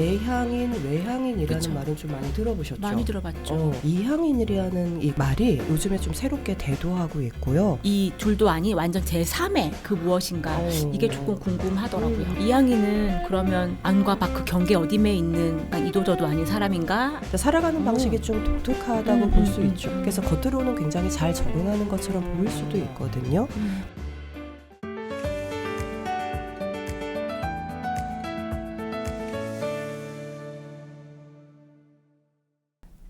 내향인, 외향인이라는 그쵸. 말은 좀 많이 들어보셨죠? 많이 들어봤죠. 이향인이라는 이 말이 요즘에 좀 새롭게 대두하고 있고요. 이 둘도 아닌 완전 제3의 그 무엇인가 이게 조금 궁금하더라고요. 이양이는 그러면 안과 밖 그 경계 어디에 있는 약간 이도저도 아닌 사람인가? 살아가는 방식이 좀 독특하다고 음, 볼 수 음, 있죠. 그래서 겉으로는 굉장히 잘 적응하는 것처럼 보일 수도 있거든요.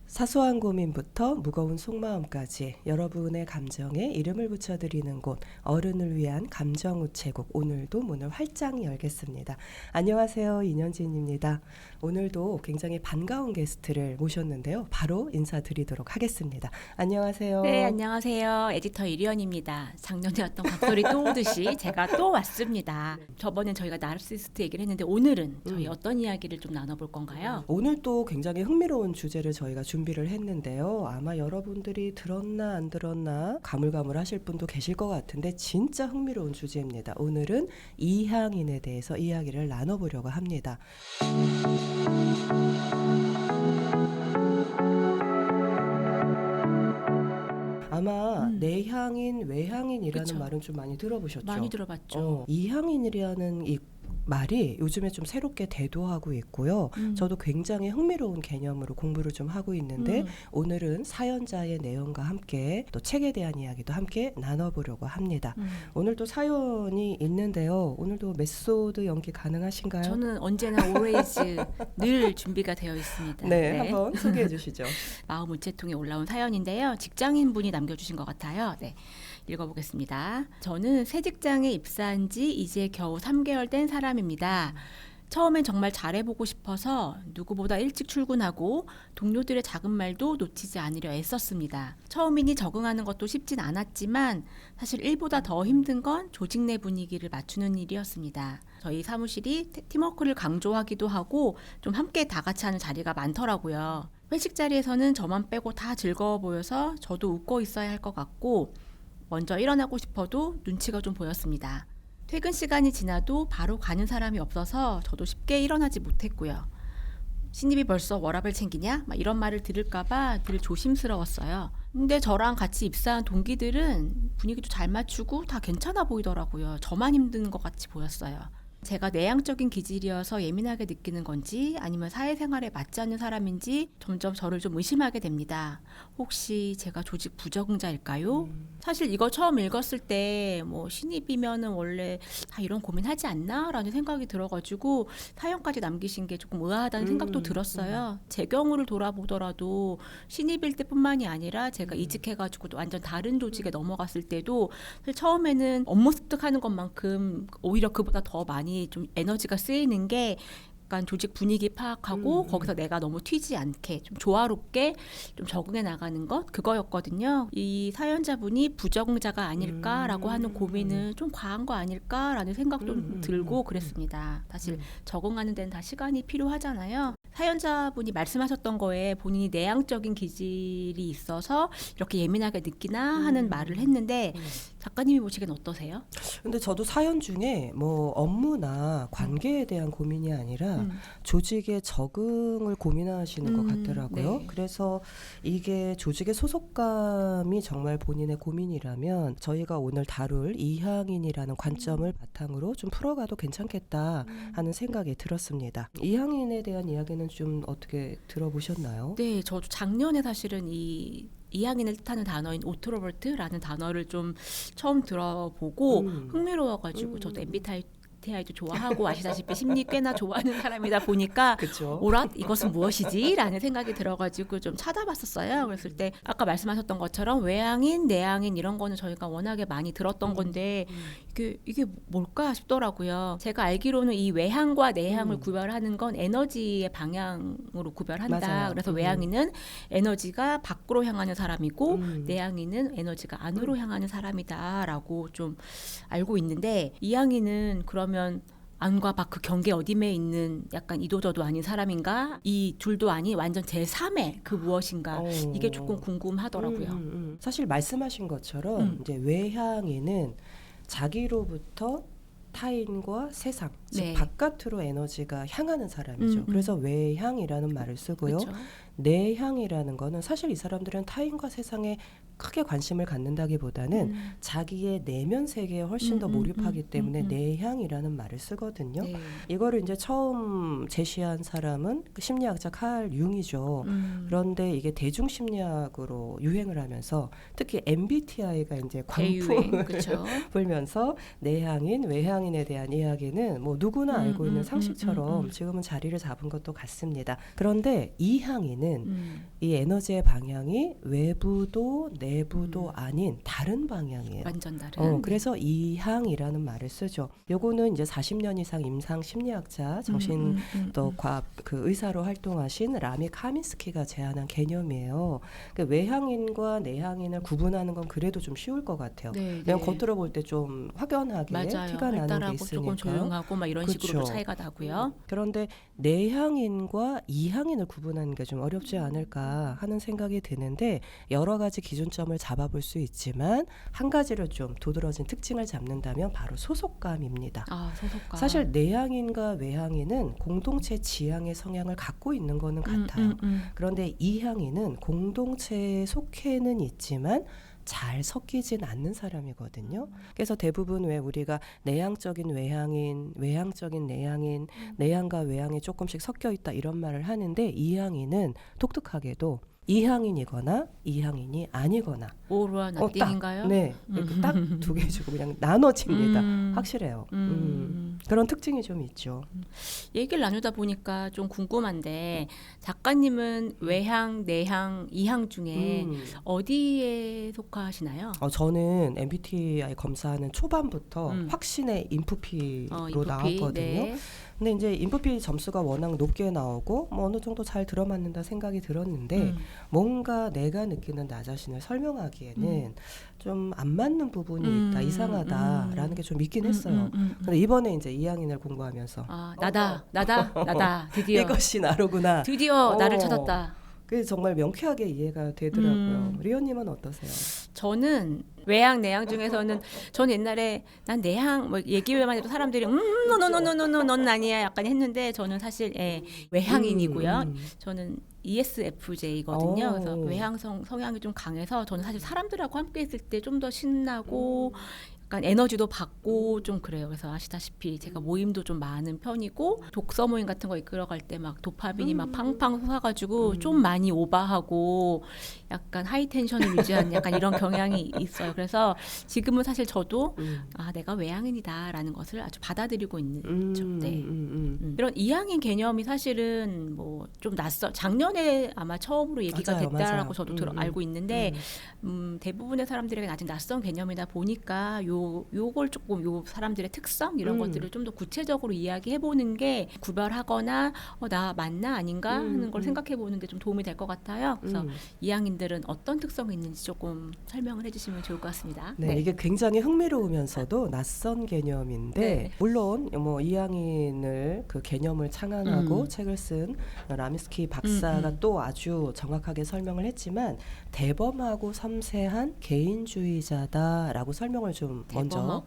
사소한 고민부터 무거운 속마음까지 여러분의 감정에 이름을 붙여드리는 곳, 어른을 위한 감정우체국, 오늘도 문을 활짝 열겠습니다. 안녕하세요, 이년진입니다. 오늘도 굉장히 반가운 게스트를 모셨는데요. 바로 인사드리도록 하겠습니다. 안녕하세요. 네, 안녕하세요. 에디터 이리언입니다. 작년에 왔던 각설이 또 오듯이 제가 또 왔습니다. 저번엔 저희가 나르시스트 얘기를 했는데 오늘은 저희 어떤 이야기를 좀 나눠볼 건가요? 오늘 또 굉장히 흥미로운 주제를 저희가 준비를 했는데요. 아마 여러분들이 들었나 안 들었나 가물가물하실 분도 계실 것 같은데 진짜 흥미로운 주제입니다. 오늘은 이향인에 대해서 이야기를 나눠보려고 합니다. 아마 내향인, 외향인이라는 그쵸. 말은 좀 많이 들어보셨죠? 많이 들어봤죠. 이향인이라는 이 말이 요즘에 좀 새롭게 대두하고 있고요. 저도 굉장히 흥미로운 개념으로 공부를 좀 하고 있는데 오늘은 사연자의 내용과 함께 또 책에 대한 이야기도 함께 나눠보려고 합니다. 오늘도 사연이 있는데요. 오늘도 메소드 연기 가능하신가요? 저는 언제나 always 늘 준비가 되어 있습니다. 네, 한번 소개해 주시죠. 마음 우체통에 올라온 사연인데요. 직장인분이 남겨주신 것 같아요. 네, 읽어보겠습니다. 저는 새 직장에 입사한 지 이제 겨우 3개월 된 사람입니다. 처음엔 정말 잘해보고 싶어서 누구보다 일찍 출근하고 동료들의 작은 말도 놓치지 않으려 애썼습니다. 처음이니 적응하는 것도 쉽진 않았지만 사실 일보다 더 힘든 건 조직 내 분위기를 맞추는 일이었습니다. 저희 사무실이 팀워크를 강조하기도 하고 좀 함께 다 같이 하는 자리가 많더라고요. 회식 자리에서는 저만 빼고 다 즐거워 보여서 저도 웃고 있어야 할 것 같고 먼저 일어나고 싶어도 눈치가 좀 보였습니다. 퇴근 시간이 지나도 바로 가는 사람이 없어서 저도 쉽게 일어나지 못했고요. 신입이 벌써 워라밸 챙기냐? 막 이런 말을 들을까봐 늘 조심스러웠어요. 근데 저랑 같이 입사한 동기들은 분위기도 잘 맞추고 다 괜찮아 보이더라고요. 저만 힘든 것 같이 보였어요. 제가 내향적인 기질이어서 예민하게 느끼는 건지 아니면 사회생활에 맞지 않는 사람인지 점점 저를 좀 의심하게 됩니다. 혹시 제가 조직 부적응자일까요? 사실 이거 처음 읽었을 때 뭐 신입이면은 원래 다 이런 고민하지 않나? 라는 생각이 들어가지고 사연까지 남기신 게 조금 의아하다는 생각도 들었어요. 제 경우를 돌아보더라도 신입일 때뿐만이 아니라 제가 이직해가지고 완전 다른 조직에 넘어갔을 때도 사실 처음에는 업무 습득하는 것만큼 오히려 그보다 더 많이 좀 에너지가 쓰이는 게 약간 조직 분위기 파악하고 거기서 내가 너무 튀지 않게 좀 조화롭게 좀 적응해 나가는 것 그거였거든요. 이 사연자분이 부적응자가 아닐까라고 하는 고민은 좀 과한 거 아닐까라는 생각도 들고 그랬습니다. 사실 적응하는 데는 다 시간이 필요하잖아요. 사연자분이 말씀하셨던 거에 본인이 내향적인 기질이 있어서 이렇게 예민하게 느끼나 하는 말을 했는데 작가님이 보시기엔 어떠세요? 근데 저도 사연 중에 뭐 업무나 관계에 대한 고민이 아니라 조직의 적응을 고민하시는 것 같더라고요. 네. 그래서 이게 조직의 소속감이 정말 본인의 고민이라면 저희가 오늘 다룰 이향인이라는 관점을 바탕으로 좀 풀어가도 괜찮겠다 하는 생각이 들었습니다. 이향인에 대한 이야기는 좀 어떻게 들어보셨나요? 네, 저도 작년에 사실은 이향인을 뜻하는 단어인 오트로버트라는 단어를 좀 처음 들어보고 흥미로워가지고 저도 MBTI도 좋아하고 아시다시피 심리 꽤나 좋아하는 사람이다 보니까 그쵸. 오랏 이것은 무엇이지? 라는 생각이 들어가지고 좀 찾아봤었어요. 그랬을 때 아까 말씀하셨던 것처럼 외향인, 내향인 이런 거는 저희가 워낙에 많이 들었던 건데 이게 뭘까 싶더라고요. 제가 알기로는 이 외향과 내향을 구별하는 건 에너지의 방향으로 구별한다. 맞아요. 그래서 외향인은 에너지가 밖으로 향하는 사람이고 내향인은 에너지가 안으로 향하는 사람이다라고 좀 알고 있는데 이향인은 그러면 안과 밖 그 경계 어디에 있는 약간 이도저도 아닌 사람인가? 이 둘도 아닌 완전 제3의 그 무엇인가? 이게 조금 궁금하더라고요. 사실 말씀하신 것처럼 이제 외향인은 자기로부터 타인과 세상, 즉 네. 바깥으로 에너지가 향하는 사람이죠. 그래서 외향이라는 말을 쓰고요. 그렇죠. 내향이라는 거는 사실 이 사람들은 타인과 세상에 크게 관심을 갖는다기보다는 자기의 내면 세계에 훨씬 더 몰입하기 때문에 내향이라는 말을 쓰거든요. 네. 이거를 이제 처음 제시한 사람은 그 심리학자 칼 융이죠. 그런데 이게 대중심리학으로 유행을 하면서 특히 MBTI가 이제 광풍을 그렇죠. 불면서 내향인, 외향인에 대한 이야기는 뭐 누구나 알고 있는 상식처럼 지금은 자리를 잡은 것도 같습니다. 그런데 이향인은 이 에너지의 방향이 외부도 내부도 아닌 다른 방향이에요. 완전 다른. 그래서 이향이라는 말을 쓰죠. 요거는 이제 40년 이상 임상 심리학자, 정신 또 과학 그 의사로 활동하신 라미 카민스키가 제안한 개념이에요. 그 외향인과 내향인을 구분하는 건 그래도 좀 쉬울 것 같아요. 네, 그냥 네. 겉으로 볼 때 좀 확연하게 맞아요. 티가 나는 게 활달하고 있으니까. 조금 조용하고 막 이런 식으로 그쵸. 차이가 나고요. 그런데 내향인과 이향인을 구분하는 게 좀 어렵지 않을까 하는 생각이 드는데 여러 가지 기준점을 잡아볼 수 있지만 한 가지를 좀 도드라진 특징을 잡는다면 바로 소속감입니다. 아, 소속감. 사실 내향인과 외향인은 공동체 지향의 성향을 갖고 있는 거는 같아요. 그런데 이향인은 공동체에 속해는 있지만 잘 섞이진 않는 사람이거든요. 그래서 대부분 왜 우리가 내향적인 외향인, 외향적인 내향인, 내향과 외향이 조금씩 섞여 있다 이런 말을 하는데 이향인은 독특하게도 이향인이거나 이향인이 아니거나 오로와 나띵인가요? 네, 이렇게 딱 두 개 주고 그냥 나눠집니다. 확실해요. 그런 특징이 좀 있죠. 얘기를 나누다 보니까 좀 궁금한데 작가님은 외향, 내향, 이향 중에 어디에 속하시나요? 저는 MBTI 검사하는 초반부터 확신의 인프피로 인프피, 나왔거든요. 네. 근데 이제 인프피 점수가 워낙 높게 나오고 뭐 어느 정도 잘 들어맞는다 생각이 들었는데 뭔가 내가 느끼는 나 자신을 설명하기에는 좀 안 맞는 부분이 있다, 이상하다라는 게 좀 있긴 했어요. 근데 이번에 이제 이향인을 공부하면서 나다 드디어 이것이 나로구나. 드디어 나를 찾았다. 그게 정말 명쾌하게 이해가 되더라고요. 리오님은 어떠세요? 저는 외향 내향 중에서는 저는 옛날에 난 내향 뭐 얘기만 해도 사람들이 노노노노노노 넌 아니야 약간 했는데 저는 사실 외향인이고요. 저는 ESFJ거든요. 그래서 외향성 성향이 좀 강해서 저는 사실 사람들하고 함께 있을 때 좀 더 신나고 약간 에너지도 받고 좀 그래요. 그래서 아시다시피 제가 모임도 좀 많은 편이고 독서 모임 같은 거 이끌어갈 때 막 도파민이 막 팡팡 솟아가지고 좀 많이 오버하고 약간 하이 텐션을 유지하는 약간 이런 경향이 있어요. 그래서 지금은 사실 저도 내가 외향인이다라는 것을 아주 받아들이고 있는 네. 이런 이향인 개념이 사실은 뭐 좀 작년에 아마 처음으로 얘기가 맞아요, 됐다라고 맞아요. 저도 알고 있는데 대부분의 사람들에게 아직 낯선 개념이다 보니까 요걸 조금 요 사람들의 특성 이런 것들을 좀 더 구체적으로 이야기해 보는 게 구별하거나 나 맞나 아닌가 하는 걸 생각해 보는 데 좀 도움이 될 것 같아요. 그래서 이향인들은 어떤 특성이 있는지 조금 설명을 해주시면 좋을 것 같습니다. 네, 이게 굉장히 흥미로우면서도 낯선 개념인데 네. 물론 뭐 이향인을 그 개념을 창안하고 책을 쓴 라미스키 박사가 또 아주 정확하게 설명을 했지만 대범하고 섬세한 개인주의자다라고 설명을 좀 먼저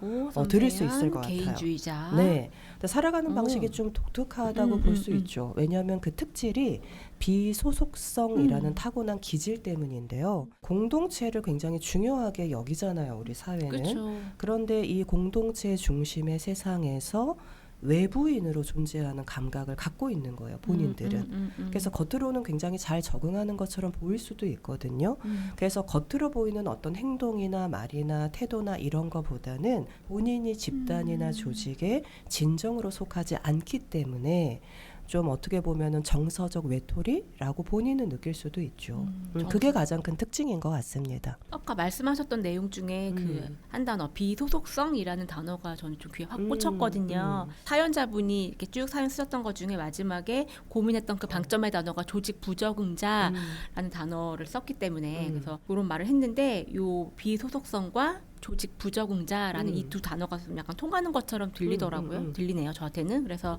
들을 수 있을 것 같아요. 개인주의자. 네, 근데 살아가는 방식이 좀 독특하다고 볼 수 있죠. 왜냐하면 그 특질이 비소속성이라는 타고난 기질 때문인데요. 공동체를 굉장히 중요하게 여기잖아요, 우리 사회는. 그렇죠. 그런데 이 공동체 중심의 세상에서 외부인으로 존재하는 감각을 갖고 있는 거예요, 본인들은. 그래서 겉으로는 굉장히 잘 적응하는 것처럼 보일 수도 있거든요. 그래서 겉으로 보이는 어떤 행동이나 말이나 태도나 이런 거보다는 본인이 집단이나 조직에 진정으로 속하지 않기 때문에 좀 어떻게 보면은 정서적 외톨이라고 본인은 느낄 수도 있죠. 그게 가장 큰 특징인 것 같습니다. 아까 말씀하셨던 내용 중에 그 한 단어 비소속성이라는 단어가 저는 좀 귀에 확 꽂혔거든요. 사연자분이 이렇게 쭉 사연 쓰셨던 것 중에 마지막에 고민했던 그 방점의 단어가 조직 부적응자라는 단어를 썼기 때문에 그래서 그런 말을 했는데 요 비소속성과 조직 부적응자라는 이 두 단어가 좀 약간 통하는 것처럼 들리더라고요. 들리네요, 저한테는. 그래서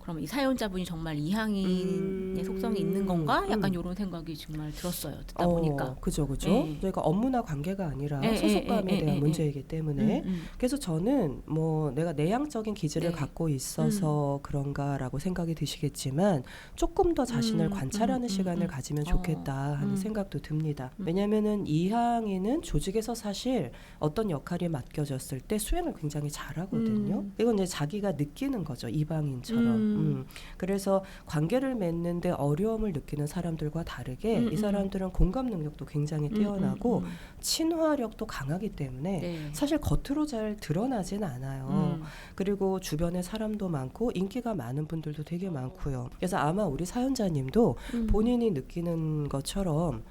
그럼 이 사연자분이 정말 이항인의 속성이 있는 건가? 약간 이런 생각이 정말 들었어요. 듣다 보니까. 그죠. 네. 저희가 업무나 관계가 아니라 네, 소속감에 네, 대한 네, 문제이기 때문에 그래서 저는 뭐 내가 내향적인 기질을 네. 갖고 있어서 그런가라고 생각이 드시겠지만 조금 더 자신을 관찰하는 시간을 가지면 좋겠다 하는 생각도 듭니다. 왜냐하면은 이항이는 조직에서 사실 어떤 역할이 맡겨졌을 때 수행을 굉장히 잘하거든요. 이건 이제 자기가 느끼는 거죠. 이방인처럼. 그래서 관계를 맺는데 어려움을 느끼는 사람들과 다르게 이 사람들은 공감 능력도 굉장히 뛰어나고 친화력도 강하기 때문에 네. 사실 겉으로 잘 드러나진 않아요. 그리고 주변에 사람도 많고 인기가 많은 분들도 되게 많고요. 그래서 아마 우리 사연자님도 본인이 느끼는 것처럼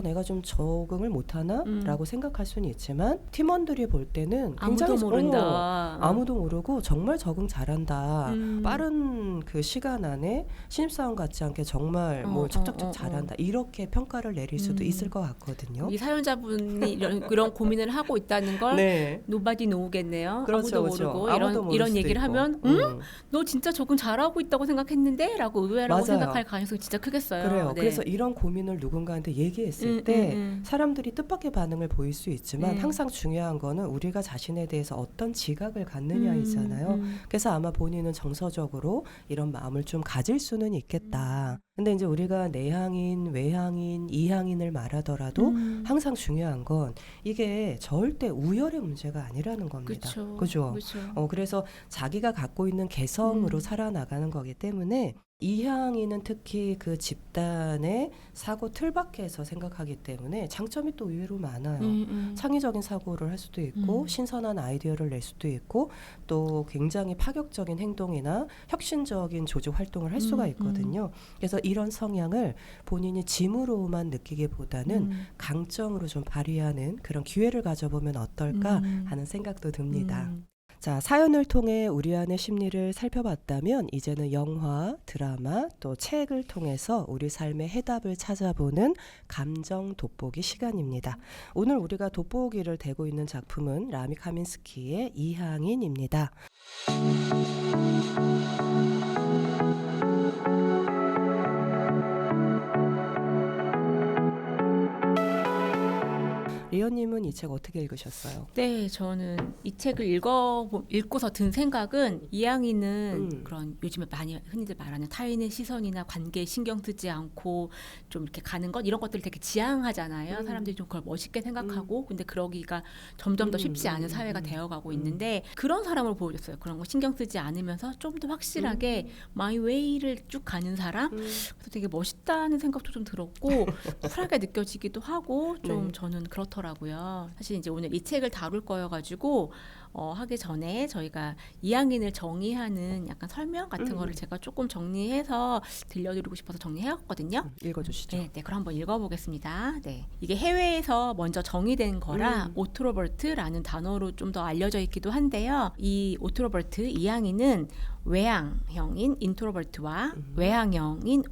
내가 좀 적응을 못하나? 라고 생각할 수는 있지만 팀원들이 볼 때는 굉장히 아무도 모른다. 아무도 모르고 정말 적응 잘한다. 빠른 그 시간 안에 신입사원 같지 않게 정말 뭘 척척척 잘한다. 이렇게 평가를 내릴 수도 있을 것 같거든요. 이 사연자분이 이런 고민을 하고 있다는 걸 네. nobody know겠네요. 그렇죠, 아무도 그렇죠. 모르고 아무도 모를 이런 수도 얘기를 있고. 하면 너 진짜 적응 잘하고 있다고 생각했는데? 라고 의외라고 맞아요. 생각할 가능성이 진짜 크겠어요. 그래요. 네. 그래서 이런 고민을 누군가한테 얘기했을 때 사람들이 뜻밖의 반응을 보일 수 있지만 항상 중요한 거는 우리가 자신에 대해서 어떤 지각을 갖느냐이잖아요. 그래서 아마 본인은 정서적으로 이런 마음을 좀 가질 수는 있겠다. 근데 이제 우리가 내향인, 외향인, 이향인을 말하더라도 항상 중요한 건 이게 절대 우열의 문제가 아니라는 겁니다. 그죠? 그래서 자기가 갖고 있는 개성으로 살아나가는 거기 때문에 이향인은 특히 그 집단의 사고 틀밖에서 생각하기 때문에 장점이 또 의외로 많아요. 창의적인 사고를 할 수도 있고 신선한 아이디어를 낼 수도 있고 또 굉장히 파격적인 행동이나 혁신적인 조직 활동을 할 수가 있거든요. 그래서 이런 성향을 본인이 짐으로만 느끼기보다는 강점으로 좀 발휘하는 그런 기회를 가져보면 어떨까 하는 생각도 듭니다. 자, 사연을 통해 우리 안의 심리를 살펴봤다면 이제는 영화, 드라마, 또 책을 통해서 우리 삶의 해답을 찾아보는 감정 돋보기 시간입니다. 오늘 우리가 돋보기를 대고 있는 작품은 라미 카민스키의 이항인입니다. 리언님은 이 책 어떻게 읽으셨어요? 네, 저는 이 책을 읽고서 든 생각은 이항이는 그런 요즘에 많이 흔히들 말하는 타인의 시선이나 관계에 신경 쓰지 않고 좀 이렇게 가는 것 이런 것들을 되게 지향하잖아요. 사람들이 좀 그걸 멋있게 생각하고 근데 그러기가 점점 더 쉽지 않은 사회가 되어가고 있는데 그런 사람을 보여줬어요. 그런 거 신경 쓰지 않으면서 좀 더 확실하게 마이 웨이를 쭉 가는 사람 그래서 되게 멋있다는 생각도 좀 들었고 쿨하게 느껴지기도 하고 좀 저는 그렇더라고요. 사실 이제 오늘 이 책을 다룰 거여가지고 하기 전에 저희가 이항인을 정의하는 약간 설명 같은 거를 제가 조금 정리해서 들려드리고 싶어서 정리해왔거든요. 읽어주시죠. 네, 그럼 한번 읽어보겠습니다. 네, 이게 해외에서 먼저 정의된 거라 오트로버트라는 단어로 좀 더 알려져 있기도 한데요. 이 오트로버트 이항인은 외향형인 인트로버트와 외향형인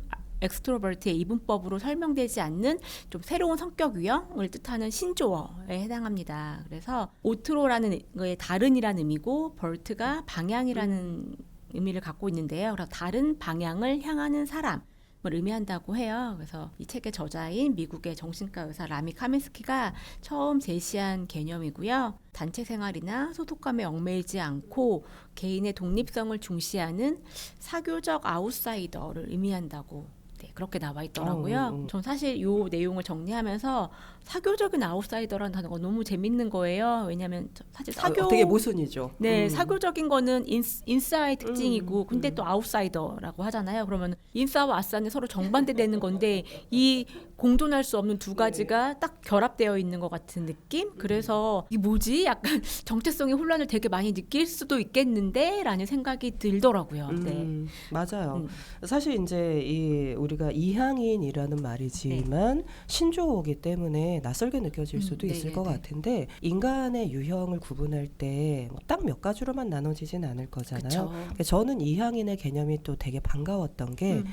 엑스트로버트의 이분법으로 설명되지 않는 좀 새로운 성격 유형을 뜻하는 신조어에 해당합니다. 그래서 오트로라는 거에 다른이라는 의미고 벌트가 방향이라는 의미를 갖고 있는데요. 그래서 다른 방향을 향하는 사람을 의미한다고 해요. 그래서 이 책의 저자인 미국의 정신과 의사 라미 카민스키가 처음 제시한 개념이고요. 단체 생활이나 소속감에 얽매이지 않고 개인의 독립성을 중시하는 사교적 아웃사이더를 의미한다고 그렇게 나와 있더라고요. 전 사실 이 내용을 정리하면서 사교적인 아웃사이더라는 단어가 너무 재밌는 거예요. 왜냐하면 사실 사교 되게 모순이죠. 네, 사교적인 거는 인싸의 특징이고 근데 또 아웃사이더라고 하잖아요. 그러면 인싸와 아싸는 서로 정반대되는 건데 이 공존할 수 없는 두 가지가 딱 결합되어 있는 것 같은 느낌? 그래서 이 뭐지? 약간 정체성의 혼란을 되게 많이 느낄 수도 있겠는데? 라는 생각이 들더라고요. 네. 맞아요. 사실 이제 우리 우리가 이항인이라는 말이지만 신조어이기 때문에 낯설게 느껴질 수도 있을 것 같은데 인간의 유형을 구분할 때 딱 몇 가지로만 나눠지진 않을 거잖아요. 그러니까 저는 이항인의 개념이 또 되게 반가웠던 게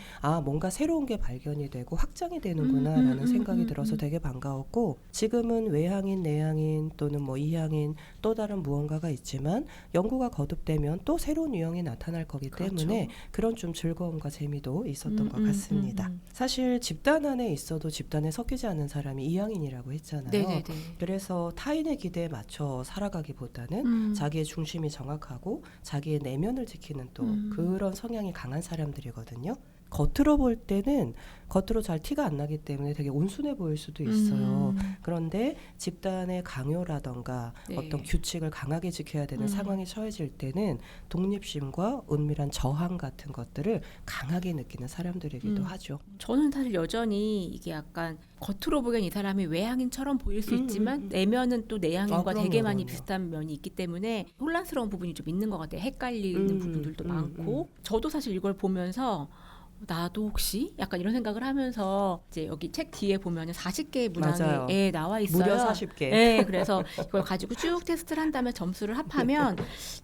뭔가 새로운 게 발견이 되고 확장이 되는구나라는 생각이 들어서 되게 반가웠고 지금은 외향인, 내향인 또는 뭐 이항인 또 다른 무언가가 있지만 연구가 거듭되면 또 새로운 유형이 나타날 거기 때문에 그런 좀 즐거움과 재미도 있었던 것 같습니다. 사실 집단 안에 있어도 집단에 섞이지 않는 사람이 이항인이라고 했잖아요. 그래서 타인의 기대에 맞춰 살아가기보다는 자기의 중심이 정확하고 자기의 내면을 지키는 또 그런 성향이 강한 사람들이거든요. 겉으로 볼 때는 겉으로 잘 티가 안 나기 때문에 되게 온순해 보일 수도 있어요. 그런데 집단의 강요라던가 어떤 규칙을 강하게 지켜야 되는 상황에 처해질 때는 독립심과 은밀한 저항 같은 것들을 강하게 느끼는 사람들이기도 하죠. 저는 사실 여전히 이게 약간 겉으로 보기엔 이 사람이 외향인처럼 보일 수 있지만 내면은 또 내향인과 되게 많이 비슷한 면이 있기 때문에 혼란스러운 부분이 좀 있는 것 같아요. 헷갈리는 부분들도 많고 저도 사실 이걸 보면서 나도 혹시 약간 이런 생각을 하면서 이제 여기 책 뒤에 보면은 40개의 문항에 나와 있어요. 무려 40개. 네, 그래서 이걸 가지고 쭉 테스트를 한 다음에 점수를 합하면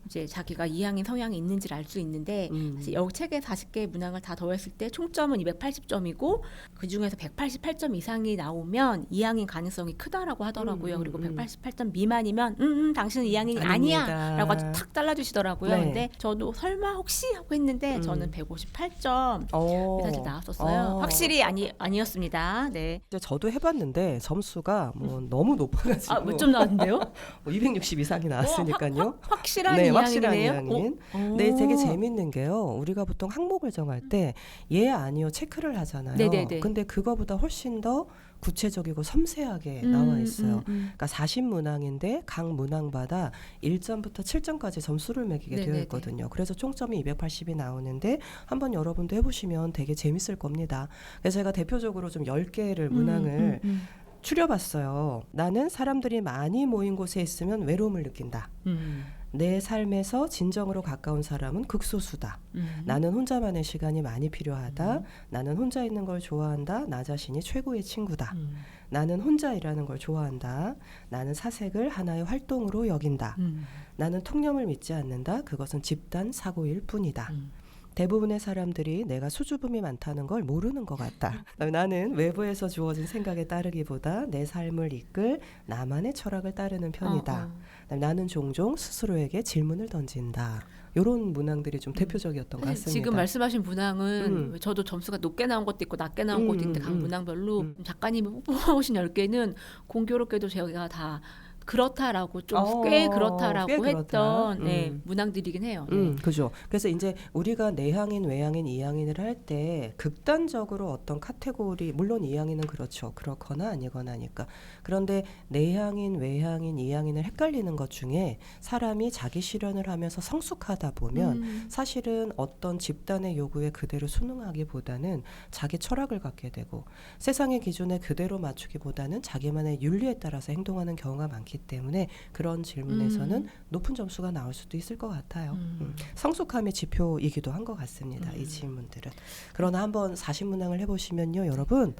이제 자기가 이항인 성향이 있는지를 알 수 있는데 사실 여기 책에 40개의 문항을 다 더했을 때 총점은 280점이고 그 중에서 188점 이상이 나오면 이항인 가능성이 크다라고 하더라고요. 그리고 188점 미만이면 당신은 이항인이 아니야라고 아주 탁 잘라주시더라고요. 근데 저도 설마 혹시 하고 했는데 저는 158점. 사실 나왔었어요. 확실히 아니었습니다. 네. 저도 해봤는데 점수가 뭐 너무 높아가지고 몇 점 나왔는데요? 260 이상이 나왔으니까요. 확실한 네, 이항이네요. 확실한 이항인. 네, 되게 재밌는 게요. 우리가 보통 항목을 정할 때 예, 아니요 체크를 하잖아요. 네네네. 근데 그거보다 훨씬 더 구체적이고 섬세하게 나와 있어요. 그러니까 40문항인데 각 문항마다 1점부터 7점까지 점수를 매기게 되어 있거든요. 그래서 총점이 280이 나오는데 한번 여러분도 해보시면 되게 재밌을 겁니다. 그래서 제가 대표적으로 좀 10개를 문항을 추려봤어요. 나는 사람들이 많이 모인 곳에 있으면 외로움을 느낀다. 내 삶에서 진정으로 가까운 사람은 극소수다. 나는 혼자만의 시간이 많이 필요하다. 나는 혼자 있는 걸 좋아한다. 나 자신이 최고의 친구다. 나는 혼자 일하는 걸 좋아한다. 나는 사색을 하나의 활동으로 여긴다. 나는 통념을 믿지 않는다. 그것은 집단 사고일 뿐이다. 대부분의 사람들이 내가 수줍음이 많다는 걸 모르는 것 같다. 나는 외부에서 주어진 생각에 따르기보다 내 삶을 이끌 나만의 철학을 따르는 편이다. 나는 종종 스스로에게 질문을 던진다. 이런 문항들이 좀 대표적이었던 것 같습니다. 지금 말씀하신 문항은 저도 점수가 높게 나온 것도 있고 낮게 나온 것도 있는데 각 문항별로 작가님이 뽑아오신 10개는 공교롭게도 제가 다 그렇다라고 좀 꽤 그렇다라고 했던 문항들이긴 해요. 그죠. 그래서 이제 우리가 내향인, 외향인, 이향인을 할 때 극단적으로 어떤 카테고리, 물론 이향인은 그렇죠. 그렇거나 아니거나니까. 그런데 내향인, 외향인, 이향인을 헷갈리는 것 중에 사람이 자기 실현을 하면서 성숙하다 보면 사실은 어떤 집단의 요구에 그대로 순응하기보다는 자기 철학을 갖게 되고 세상의 기준에 그대로 맞추기보다는 자기만의 윤리에 따라서 행동하는 경우가 많기 때문에 그런 질문에서는 높은 점수가 나올 수도 있을 것 같아요. 성숙함의 지표이기도 한 것 같습니다. 이 질문들은. 그러나 한번 40문항을 해보시면요, 여러분.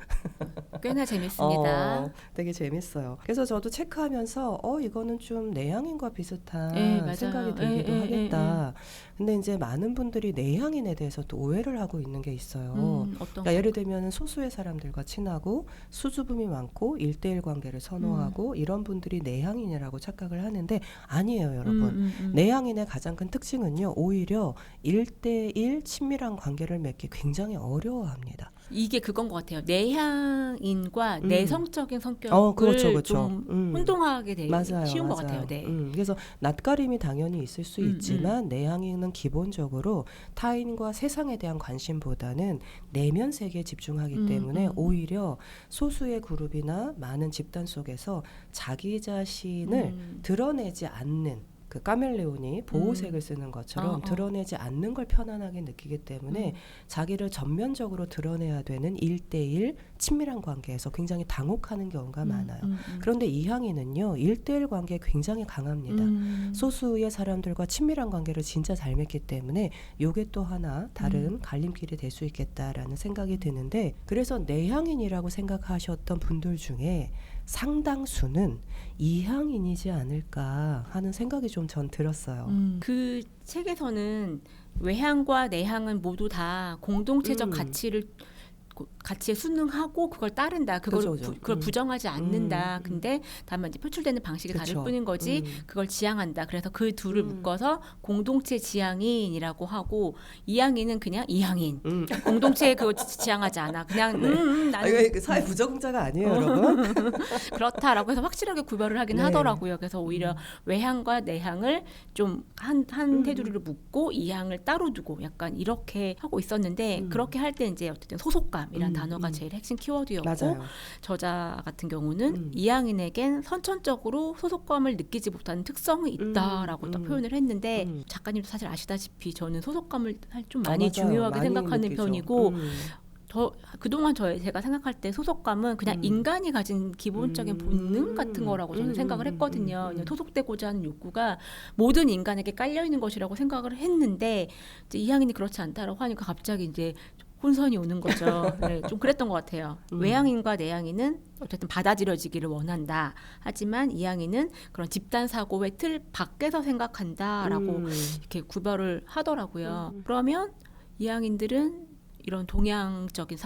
꽤나 재밌습니다. 되게 재밌어요. 그래서 저도 체크하면서 이거는 좀 내향인과 비슷한 생각이 들기도 하겠다. 근데 이제 많은 분들이 내향인에 대해서 또 오해를 하고 있는 게 있어요. 그러니까 예를 들면 소수의 사람들과 친하고 수줍음이 많고 1대1 관계를 선호하고 이런 분들이 내향인이라고 착각을 하는데 아니에요, 여러분. 내향인의 가장 큰 특징은요, 오히려 1대1 친밀한 관계를 맺기 굉장히 어려워합니다. 이게 그건 것 같아요. 내향인과 내성적인 성격을 그렇죠. 좀 혼동하게 되기 쉬운 것 같아요. 그래서 낯가림이 당연히 있을 수 있지만 내향인은 기본적으로 타인과 세상에 대한 관심보다는 내면 세계에 집중하기 때문에 오히려 소수의 그룹이나 많은 집단 속에서 자기 자신을 드러내지 않는 그 카멜레온이 보호색을 쓰는 것처럼 드러내지 않는 걸 편안하게 느끼기 때문에 자기를 전면적으로 드러내야 되는 1대1 친밀한 관계에서 굉장히 당혹하는 경우가 많아요. 그런데 이항이는요 1대1 관계에 굉장히 강합니다. 소수의 사람들과 친밀한 관계를 진짜 잘 맺기 때문에 이게 또 하나 다른 갈림길이 될 수 있겠다라는 생각이 드는데, 그래서 내향인이라고 생각하셨던 분들 중에 상당수는 이항인이지 않을까 하는 생각이 좀 전 들었어요. 그 책에서는 외향과 내향은 모두 다 공동체적 가치에 순응하고 그걸 따른다. 그걸 부정하지 않는다. 근데 다만 이제 표출되는 방식이 다를 뿐인 거지. 그걸 지향한다. 그래서 그 둘을 묶어서 공동체 지향인이라고 하고, 이항인은 그냥 이항인. 공동체에 그거 지향하지 않아. 그냥 나는 이거 사회 부정자가 아니에요, 여러분. 그렇다라고 해서 확실하게 구별을 하긴 하더라고요. 그래서 오히려 외향과 내향을 좀 한 테두리로 묶고 이항을 따로 두고 약간 이렇게 하고 있었는데, 그렇게 할 때 이제 어쨌든 소속감이란 단어가 제일 핵심 키워드였고, 맞아요. 저자 같은 경우는 이항인에겐 선천적으로 소속감을 느끼지 못하는 특성이 있다라고 또 표현을 했는데, 작가님도 사실 아시다시피 저는 소속감을 좀 많이 중요하게 많이 생각하는 느끼죠. 편이고, 그동안 제가 생각할 때 소속감은 그냥 인간이 가진 기본적인 본능 같은 거라고 저는 생각을 했거든요. 그냥 소속되고자 하는 욕구가 모든 인간에게 깔려있는 것이라고 생각을 했는데, 이제 이항인이 그렇지 않다라고 하니까 갑자기 이제 혼선이 오는 거죠. 네, 좀 그랬던 것 같아요. 외향인과 내향인은 어쨌든 받아들여지기를 원한다. 하지만 이항인은 그런 집단 사고의 틀 밖에서 생각한다라고 이렇게 구별을 하더라고요. 그러면 이항인들은 이런 동양적인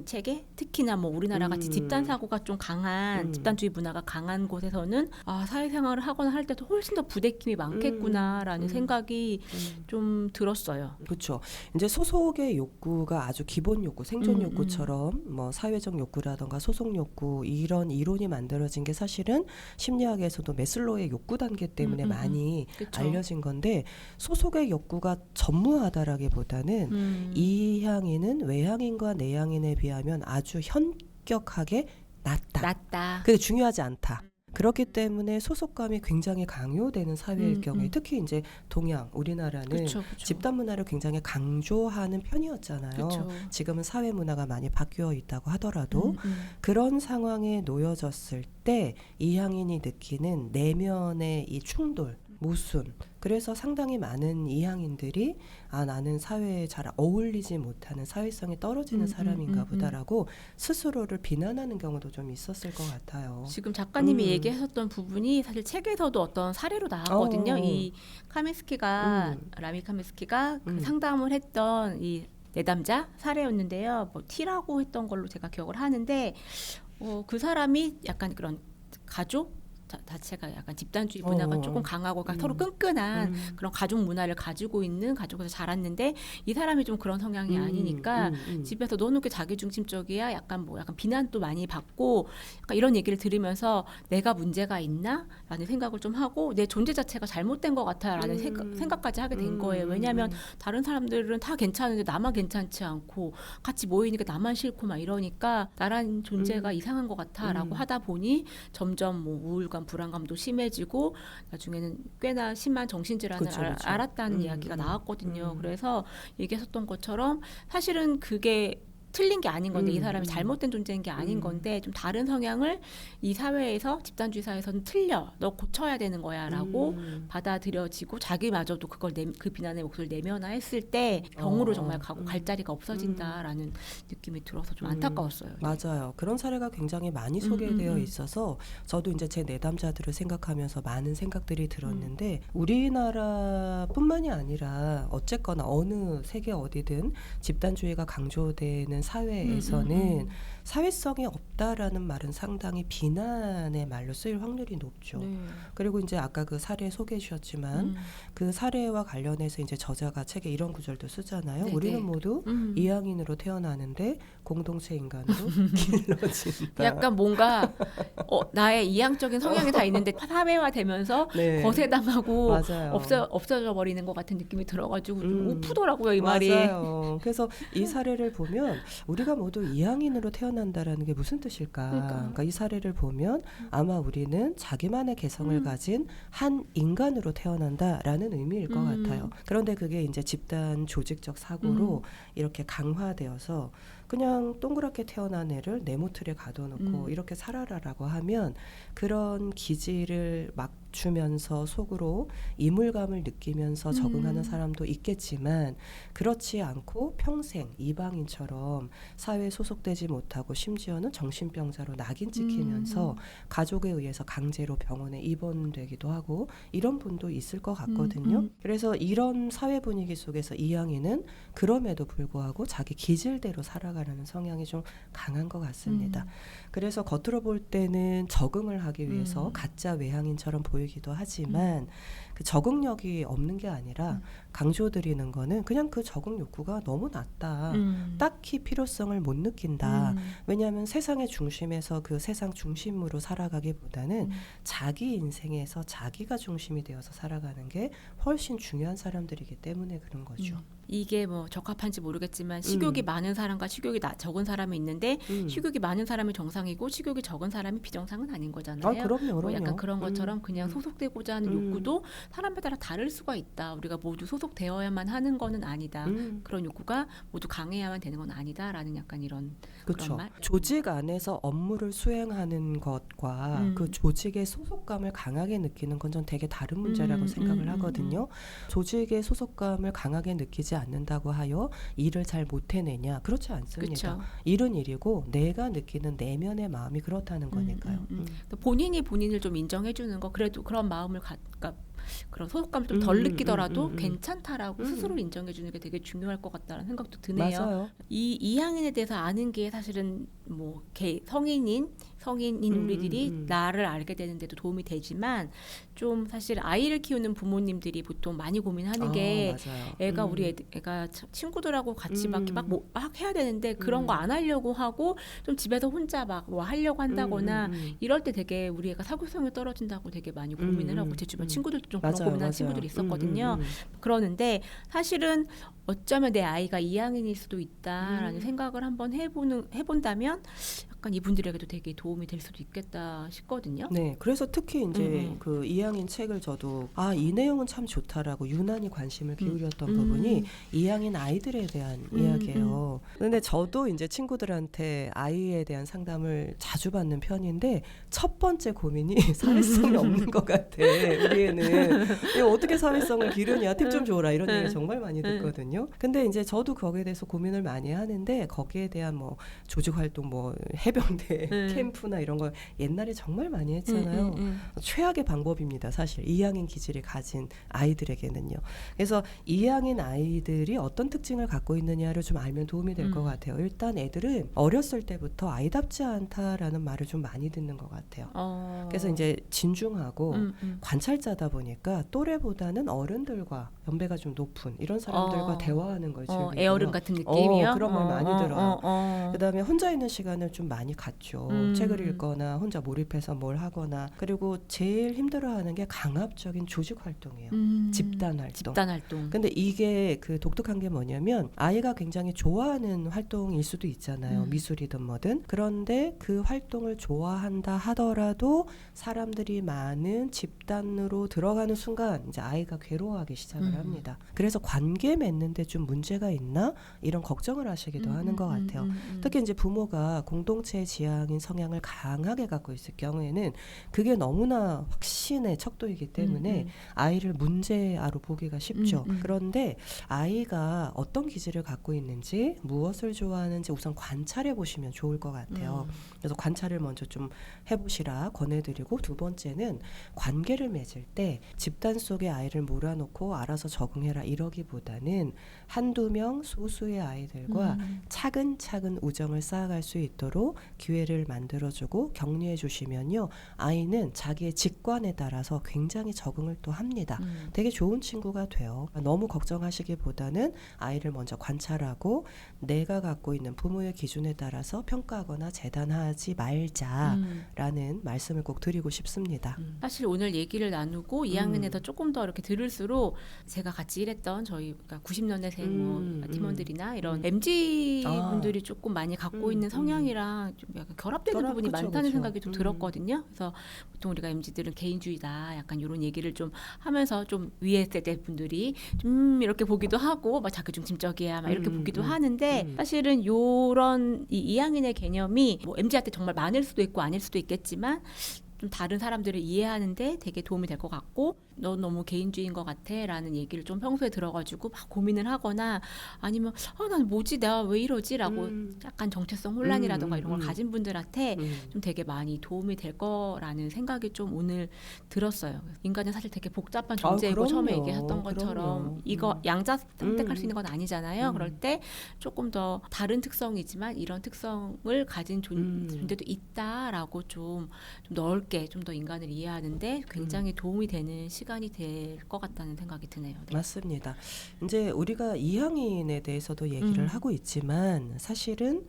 체계, 특히나 뭐 우리나라 같이 집단 사고가 좀 강한 집단주의 문화가 강한 곳에서는 사회생활을 하거나 할 때도 훨씬 더 부대낌이 많겠구나라는 생각이 좀 들었어요. 그렇죠. 이제 소속의 욕구가 아주 기본 욕구, 생존 욕구처럼 뭐 사회적 욕구라던가 소속 욕구, 이런 이론이 만들어진 게 사실은 심리학에서도 메슬로우의 욕구 단계 때문에 많이 알려진 건데, 소속의 욕구가 전무하다라기보다는 이항인은 외향인과 내향인에 비하면 아주 현격하게 낮다. 그게 중요하지 않다. 그렇기 때문에 소속감이 굉장히 강요되는 사회일 경우에, 특히 이제 동양, 우리나라는 집단 문화를 굉장히 강조하는 편이었잖아요. 지금은 사회 문화가 많이 바뀌어 있다고 하더라도 그런 상황에 놓여졌을 때 이항인이 느끼는 내면의 이 충돌, 모순, 그래서 상당히 많은 이항인들이 나는 사회에 잘 어울리지 못하는, 사회성이 떨어지는 사람인가 보다라고 스스로를 비난하는 경우도 좀 있었을 것 같아요. 지금 작가님이 얘기하셨던 부분이 사실 책에서도 어떤 사례로 나왔거든요. 이 라미 카메스키가 그 상담을 했던 이 내담자 사례였는데요. 뭐 T라고 했던 걸로 제가 기억을 하는데, 그 사람이 약간 그런 가족 자체가 약간 집단주의 문화가 조금 강하고 서로 끈끈한 그런 가족 문화를 가지고 있는 가족에서 자랐는데, 이 사람이 좀 그런 성향이 아니니까 집에서 너는 왜 자기중심적이야? 약간 비난도 많이 받고, 약간 이런 얘기를 들으면서 내가 문제가 있나? 라는 생각을 좀 하고, 내 존재 자체가 잘못된 것 같아 라는 생각까지 하게 된 거예요. 왜냐하면 다른 사람들은 다 괜찮은데 나만 괜찮지 않고, 같이 모이니까 나만 싫고 막 이러니까 나란 존재가 이상한 것 같아 라고 하다 보니 점점 뭐 우울감, 불안감도 심해지고 나중에는 꽤나 심한 정신질환을 앓았다는 이야기가 나왔거든요. 그래서 얘기했었던 것처럼 사실은 그게 틀린 게 아닌 건데, 이 사람이 잘못된 존재인 게 아닌 건데, 좀 다른 성향을 이 사회에서, 집단주의 사회에서는 틀려, 너 고쳐야 되는 거야 라고 받아들여지고, 자기마저도 그 비난의 목소리를 내면화했을 때 병으로 정말 갈 자리가 없어진다라는 느낌이 들어서 좀 안타까웠어요. 맞아요. 그런 사례가 굉장히 많이 소개되어 있어서 저도 이제 제 내담자들을 생각하면서 많은 생각들이 들었는데, 우리나라뿐만이 아니라 어쨌거나 어느 세계 어디든 집단주의가 강조되는 사회에서는 사회성이 없다라는 말은 상당히 비난의 말로 쓰일 확률이 높죠. 그리고 이제 아까 그 사례 소개해 주셨지만 그 사례와 관련해서 이제 저자가 책에 이런 구절도 쓰잖아요. 우리는 모두 이항인으로 태어나는데 공동체 인간으로 길러진다. 약간 뭔가 나의 이항적인 성향이 다 있는데 사회화되면서 거세당하고 없어져 버리는 것 같은 느낌이 들어가지고 좀 우프더라고요, 이 말이. 맞아요. 그래서 이 사례를 보면 우리가 모두 이항인으로 태어났 태어난다라는 게 무슨 뜻일까? 그러니까. 그러니까 이 사례를 보면 아마 우리는 자기만의 개성을 가진 한 인간으로 태어난다라는 의미일 것 같아요. 그런데 그게 이제 집단 조직적 사고로 이렇게 강화되어서 그냥 동그랗게 태어난 애를 네모틀에 가둬놓고 이렇게 살아라라고 하면 그런 기질을 맞추면서 속으로 이물감을 느끼면서 적응하는 사람도 있겠지만 그렇지 않고 평생 이방인처럼 사회에 소속되지 못하고 심지어는 정신병자로 낙인 찍히면서 가족에 의해서 강제로 병원에 입원되기도 하고 이런 분도 있을 것 같거든요. 그래서 이런 사회 분위기 속에서 이양이는 그럼에도 불구하고 자기 기질대로 살아가려는 성향이 좀 강한 것 같습니다. 그래서 겉으로 볼 때는 적응을 하기 위해서 가짜 외향인처럼 보이기도 하지만 그 적응력이 없는 게 아니라 강조드리는 거는 그냥 그 적응 욕구가 너무 낮다. 딱히 필요성을 못 느낀다. 왜냐하면 세상의 중심에서 그 세상 중심으로 살아가기보다는 자기 인생에서 자기가 중심이 되어서 살아가는 게 훨씬 중요한 사람들이기 때문에 그런 거죠. 이게 뭐 적합한지 모르겠지만 식욕이 많은 사람과 식욕이 적은 사람이 있는데 식욕이 많은 사람이 정상이고 식욕이 적은 사람이 비정상은 아닌 거잖아요. 아, 그럼요. 뭐 약간 그런 것처럼 그냥 소속되고자 하는 욕구도 사람에 따라 다를 수가 있다. 우리가 모두 소속되어야만 하는 거는 아니다. 그런 욕구가 모두 강해야만 되는 건 아니다라는 약간 이런 그렇죠. 그런 말. 조직 안에서 업무를 수행하는 것과 그 조직의 소속감을 강하게 느끼는 건 전 되게 다른 문제라고 생각을 하거든요. 조직의 소속감을 강하게 느끼지 않는다고 하여 일을 잘 못 해내냐? 그렇지 않습니다. 그쵸. 일은 일이고 내가 느끼는 내면의 마음이 그렇다는 거니까요. 본인이 본인을 좀 인정해 주는 거 그래도 그런 마음을 그러니까 그런 소속감을 좀 덜 느끼더라도 괜찮다라고 스스로 인정해 주는 게 되게 중요할 것 같다는 생각도 드네요. 맞아요. 이 이항인에 대해서 아는 게 사실은 뭐 성인인 우리들이 나를 알게 되는데도 도움이 되지만 좀 사실 아이를 키우는 부모님들이 보통 많이 고민하는 게 맞아요. 애가 우리 애가 친구들하고 같이 막 해야 되는데 그런 거 안 하려고 하고 좀 집에서 혼자 막 뭐 하려고 한다거나 이럴 때 되게 우리 애가 사교성이 떨어진다고 되게 많이 고민을 하고 제 주변 친구들도 좀 그런 고민하는 친구들이 있었거든요. 그러는데 사실은 어쩌면 내 아이가 이항인일 수도 있다라는 생각을 한번 해본다면 약간 이분들에게도 되게 도움이 될 수도 있겠다 싶거든요. 네, 그래서 특히 이제 그 이항인 책을 저도 이 내용은 참 좋다라고 유난히 관심을 기울였던 부분이 이항인 아이들에 대한 이야기예요. 근데 저도 이제 친구들한테 아이에 대한 상담을 자주 받는 편인데 첫 번째 고민이 사회성이 없는 것 같아. 우리 애는 이거 어떻게 사회성을 기르냐, 팁 좀 줘라 이런 얘기 정말 많이 듣거든요. 근데 이제 저도 거기에 대해서 고민을 많이 하는데 거기에 대한 뭐 조직 활동 뭐 해병대 캠프나 이런 거 옛날에 정말 많이 했잖아요. 최악의 방법입니다. 사실 이항인 기질을 가진 아이들에게는요. 그래서 이항인 아이들이 어떤 특징을 갖고 있느냐를 좀 알면 도움이 될 것 같아요. 일단 애들은 어렸을 때부터 아이답지 않다라는 말을 좀 많이 듣는 것 같아요. 그래서 이제 진중하고 관찰자다 보니까 또래보다는 어른들과 연배가 좀 높은 이런 사람들과 대화하는 걸 즐기고요. 애어른 같은 느낌이요? 그런 말 많이 들어요. 그다음에 혼자 있는 시간을 좀 많이 갖죠. 책을 읽거나 혼자 몰입해서 뭘 하거나. 그리고 제일 힘들어하는 게 강압적인 조직 활동이에요. 집단 활동. 근데 이게 그 독특한 게 뭐냐면 아이가 굉장히 좋아하는 활동일 수도 있잖아요. 미술이든 뭐든. 그런데 그 활동을 좋아한다 하더라도 사람들이 많은 집단으로 들어가는 순간 이제 아이가 괴로워하기 시작을 합니다. 그래서 관계 맺는데 좀 문제가 있나? 이런 걱정을 하시기도 하는 것 같아요. 특히 이제 부모가 공동체 지향인 성향을 강하게 갖고 있을 경우에는 그게 너무나 확신의 척도이기 때문에 아이를 문제아로 보기가 쉽죠. 그런데 아이가 어떤 기질을 갖고 있는지 무엇을 좋아하는지 우선 관찰해 보시면 좋을 것 같아요. 그래서 관찰을 먼저 좀 해보시라 권해드리고 두 번째는 관계를 맺을 때 집단 속에 아이를 몰아놓고 알아서 적응해라 이러기보다는 한두 명 소수의 아이들과 차근차근 우정을 쌓아갈 수 있도록 기회를 만들어주고 격려해 주시면요. 아이는 자기의 직관에 따라서 굉장히 적응을 또 합니다. 되게 좋은 친구가 돼요. 너무 걱정하시기보다는 아이를 먼저 관찰하고 내가 갖고 있는 부모의 기준에 따라서 평가하거나 재단하지 말자라는 말씀을 꼭 드리고 싶습니다. 사실 오늘 얘기를 나누고 2학년에서 조금 더 이렇게 들을수록 제가 같이 일했던 저희 그러니까 90년대생 팀원들이나 이런 MZ 분들이 조금 많이 갖고 있는 성향이랑 MZ랑 좀 약간 결합되는 부분이 그쵸, 많다는 그쵸. 생각이 좀 들었거든요. 그래서 보통 우리가 MZ들은 개인주의다 약간 이런 얘기를 좀 하면서 좀 위에 세대 분들이 좀 이렇게 보기도 하고 막 자기중심적이야 막 이렇게 보기도 하는데 사실은 요런 이 이항인의 개념이 뭐 MZ한테 정말 많을 수도 있고 아닐 수도 있겠지만 좀 다른 사람들을 이해하는데 되게 도움이 될 것 같고 너 너무 개인주의인 것 같아 라는 얘기를 좀 평소에 들어가지고 막 고민을 하거나 아니면 난 뭐지 내가 왜 이러지 라고 약간 정체성 혼란이라던가 이런 걸 가진 분들한테 좀 되게 많이 도움이 될 거라는 생각이 좀 오늘 들었어요. 인간은 사실 되게 복잡한 존재이고 처음에 얘기했던 것처럼 이거 양자 선택할 수 있는 건 아니잖아요. 그럴 때 조금 더 다른 특성이지만 이런 특성을 가진 존재도 있다라고 좀 넓게 좀 더 인간을 이해하는데 굉장히 도움이 되는 시간이 될 것 같다는 생각이 드네요. 네. 맞습니다. 이제 우리가 이항인에 대해서도 얘기를 하고 있지만 사실은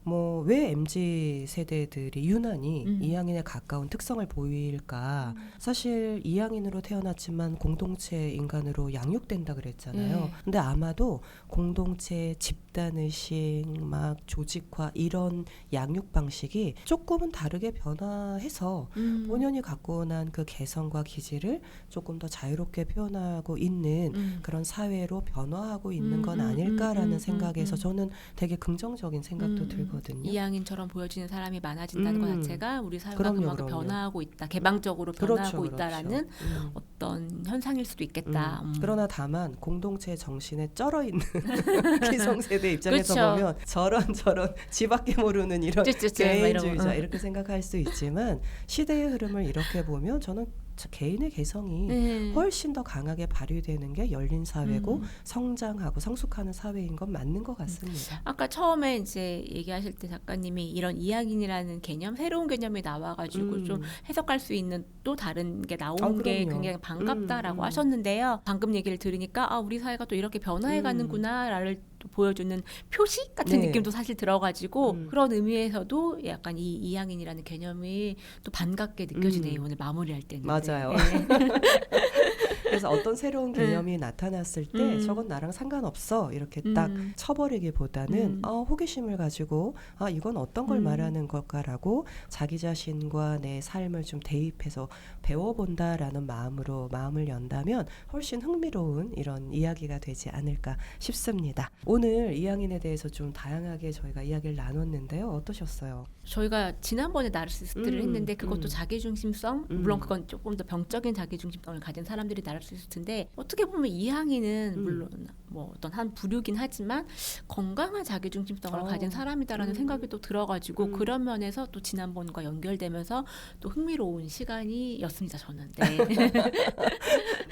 뭐 왜 MZ 세대들이 유난히 이항인에 가까운 특성을 보일까? 사실 이항인으로 태어났지만 공동체 인간으로 양육된다 그랬잖아요. 근데 아마도 공동체 집단의식 막 조직화 이런 양육 방식이 조금은 다르게 변화해서 본연이 갖고 난 그 개성과 기질을 조금 더 자유롭게 표현하고 있는 그런 사회로 변화하고 있는 건 아닐까라는 생각에서 저는 되게 긍정적인 생각도 들거든요. 이항인처럼 보여지는 사람이 많아진다는 것 자체가 우리 사회가 그럼요, 그만큼 그럼요. 변화하고 있다, 개방적으로 변화하고 있다라는 어떤 현상일 수도 있겠다. 그러나 다만 공동체 정신에 쩔어 있는 기성세대 입장에서 그렇죠. 보면 저런 지밖에 모르는 이런 개인주의자 이렇게 생각할 수 있지만 시대의 흐름을 이렇게 보면 저는 개인의 개성이 훨씬 더 강하게 발휘되는 게 열린 사회고 성장하고 성숙하는 사회인 건 맞는 것 같습니다. 아까 처음에 이제 얘기하실 때 작가님이 이런 이항인이라는 개념, 새로운 개념이 나와가지고 좀 해석할 수 있는 또 다른 게 나오는 게 굉장히 반갑다라고 하셨는데요. 방금 얘기를 들으니까 우리 사회가 또 이렇게 변화해가는구나를 보여주는 표시 같은 느낌도 사실 들어가지고 그런 의미에서도 약간 이 이항인이라는 개념이 또 반갑게 느껴지네요. 오늘 마무리할 때는. 맞아요. 네. 그래서 어떤 새로운 개념이 나타났을 때 저건 나랑 상관없어 이렇게 딱 쳐버리기보다는 호기심을 가지고 이건 어떤 걸 말하는 걸까라고 자기 자신과 내 삶을 좀 대입해서 배워본다라는 마음으로 마음을 연다면 훨씬 흥미로운 이런 이야기가 되지 않을까 싶습니다. 오늘 이항인에 대해서 좀 다양하게 저희가 이야기를 나눴는데요. 어떠셨어요? 저희가 지난번에 나르시스트를 했는데 그것도 자기중심성 물론 그건 조금 더 병적인 자기중심성을 가진 사람들이 나르시스트인데 어떻게 보면 이항인은 물론 뭐 어떤 한 부류긴 하지만 건강한 자기중심성을 가진 사람이다라는 생각이 또 들어가지고 그런 면에서 또 지난번과 연결되면서 또 흥미로운 시간이었습니다. 저는. 네.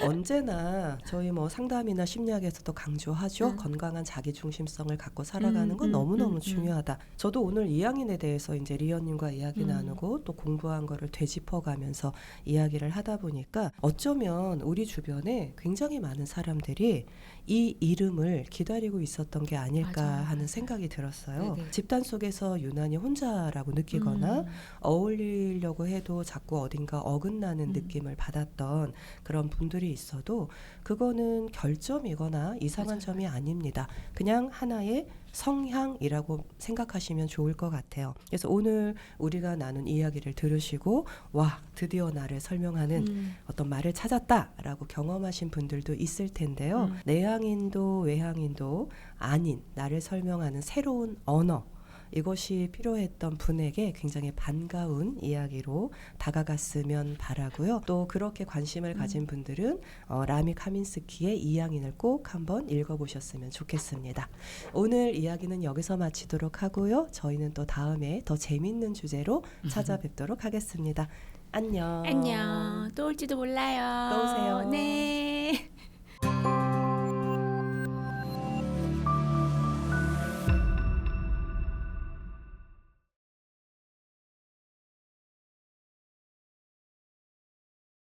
언제나 저희 뭐 상담이나 심리학에서도 강조하죠. 건강한 자기중심성을 갖고 살아가는 건 너무너무 중요하다. 저도 오늘 이항인에 대해서 이제 리언님과 이야기 나누고 또 공부한 거를 되짚어가면서 이야기를 하다 보니까 어쩌면 우리 주변에 굉장히 많은 사람들이 이 이름을 기다리고 있었던 게 아닐까 하는 생각이 들었어요. 네네. 집단 속에서 유난히 혼자라고 느끼거나 어울리려고 해도 자꾸 어딘가 어긋나는 느낌을 받았던 그런 분들이 있어도 그거는 결점이거나 이상한 점이 아닙니다. 그냥 하나의 성향이라고 생각하시면 좋을 것 같아요. 그래서 오늘 우리가 나눈 이야기를 들으시고 드디어 나를 설명하는 어떤 말을 찾았다라고 경험하신 분들도 있을 텐데요. 내향인도 외향인도 아닌 나를 설명하는 새로운 언어 이것이 필요했던 분에게 굉장히 반가운 이야기로 다가갔으면 바라고요. 또 그렇게 관심을 가진 분들은 라미 카민스키의 이항인을 꼭 한번 읽어보셨으면 좋겠습니다. 오늘 이야기는 여기서 마치도록 하고요. 저희는 또 다음에 더 재밌는 주제로 찾아뵙도록 하겠습니다. 안녕. 안녕. 또 올지도 몰라요. 또 오세요.